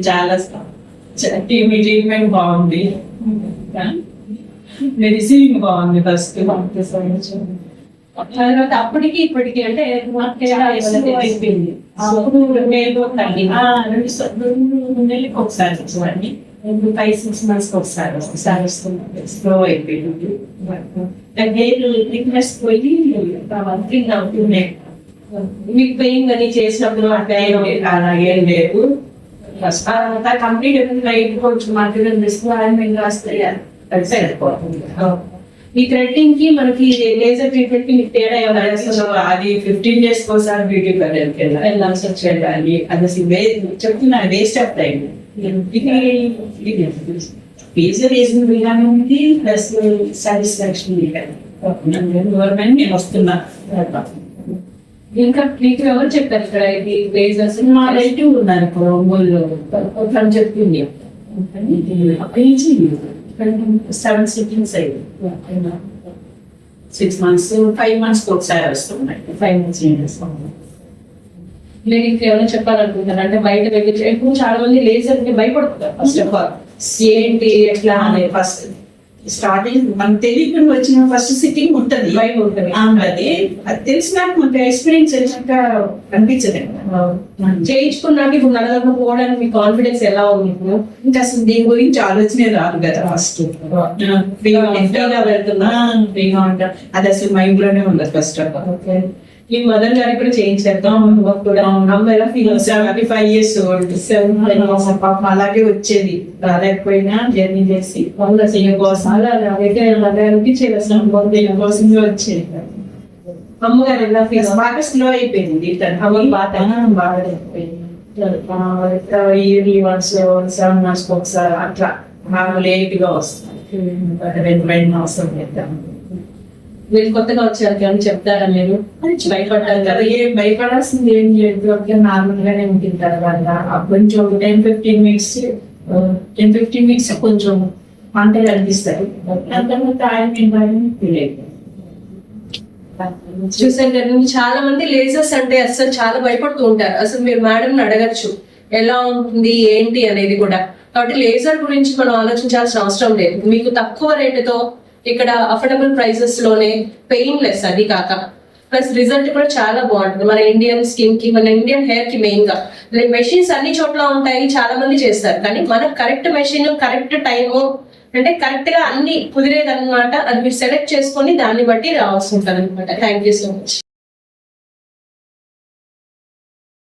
చాలా ట్రీట్మెంట్ బాగుంది, మెడిసిన్ బాగుంది ఫస్ట్. తర్వాత అప్పటికి ఇప్పటికి అంటే అయిపోయింది. అప్పుడు 2 నెలలకు ఒకసారి వచ్చేవాడిని, 5-6 months ఒకసారి వస్తుంది. స్లో అయిపోయింది. థిక్నెస్ పోయి అవుతున్నాయి. మీకు పెయిన్ అని చేసినప్పుడు అలా ఏం లేదు. కంప్లీట్ లైట్ కొంచెం మాత్రం వస్తాయి, అది సరిపోతుంది. ఈ థ్రెడ్డింగ్ కి మనకి లేజర్ ట్రీట్మెంట్ కి మీకు తేడా ఏమైనా? అది 15 days ఒకసారి బ్యూటీ పార్లర్కి వెళ్ళాల్సి వచ్చేది. అది అసలు చెప్తున్నా waste of time. Fees reasonable గానే ఉంది, ప్లస్ సాటిస్ఫాక్షన్ గవర్నమెంట్ నేను వస్తున్నా. ఇంకా మీకు ఎవరు చెప్పారు ఇక్కడ ఇది లేజర్స్? మా రిలేటివ్ ఉన్నారు ఇప్పుడు ఒంగోలు, తను చెప్పింది. అక్కడి నుంచి 7 sittings అయ్యి 6 months 5 months ఒకసారి వస్తున్నాయి. 5 months నేను ఇంకా ఏమైనా చెప్పాలనుకుంటున్నాను అంటే బయట వెళ్ళి ఎక్కువ చాలా మంది లేజర్ కి భయపడుతున్నారు. ఫస్ట్ ఆఫ్ ఆల్ ఏంటి ఎట్లా అనేది ఫస్ట్ స్టార్టింగ్ మనకు తెలియకుండా వచ్చిన ఫస్ట్ సిట్టింగ్ ఉంటుంది, భయం ఉంటుంది. అది తెలిసినాక మనకి ఎక్స్పీరియన్స్ వచ్చినాక అనిపించదు. చేయించుకున్నాక ఇప్పుడు నడవకపోవడానికి మీ కాన్ఫిడెన్స్ ఎలా ఉంది? ఇంకా అసలు దీని గురించి ఆలోచనే రాదు కదా. ఫస్ట్ ఫ్రీగా వెళ్తున్నా, ఫ్రీగా ఉంటా, అది అసలు మైండ్ లోనే ఉండదు first of all. Me mother గారికి కూడా చేయించేద్దాం కూడా. అమ్మ ఎలా ఫీల్? 75 years old, 7 years పాపం అలాగే వచ్చేది, రాలేకపోయినా జర్నీ చేసి అనిపించేది అసలు కోసమే వచ్చేది. అమ్మగారు ఎలా ఫీల్? బాగా స్లో అయిపోయింది, బాగా ఇయర్లీ వన్స్ 7 months ఒకసారి అట్లా బాగా లేట్ గా వస్తుంది. 2 అవసరం చేద్దాం. మీరు కొత్తగా వచ్చారు అని చెప్తారా? మీరు భయపడ్డారు కదా, ఏం భయపడాల్సింది ఏం లేదు, నార్మల్ గానే ఉంటుంది. తర్వాత కొంచెం 10-15 minutes కొంచెం పంటలు అనిపిస్తాయి. చూసారు కదా, చాలా మంది లేజర్స్ అంటే అసలు చాలా భయపడుతూ ఉంటారు. అసలు మీరు మేడం అడగచ్చు ఎలా ఉంటుంది ఏంటి అనేది కూడా. కాబట్టి లేజర్ గురించి మనం ఆలోచించాల్సిన అవసరం లేదు. మీకు తక్కువ రేటుతో ఇక్కడ అఫోర్డబుల్ ప్రైసెస్ లోనే పెయిన్ లెస్, అది కాక ప్లస్ రిజల్ట్ కూడా చాలా బాగుంటుంది. మన ఇండియన్ స్కిన్ కి, మన ఇండియన్ హెయిర్ కి మెయిన్ గా. మెషిన్స్ అన్ని చోట్ల ఉంటాయి, చాలా మంది చేస్తారు, కానీ మనకు కరెక్ట్ మెషిన్, కరెక్ట్ టైము, అంటే కరెక్ట్ గా అన్ని కుదిరేది అనమాట. అది మీరు సెలెక్ట్ చేసుకొని దాన్ని బట్టి రావాల్సి ఉంటుంది అనమాట. Thank you so much.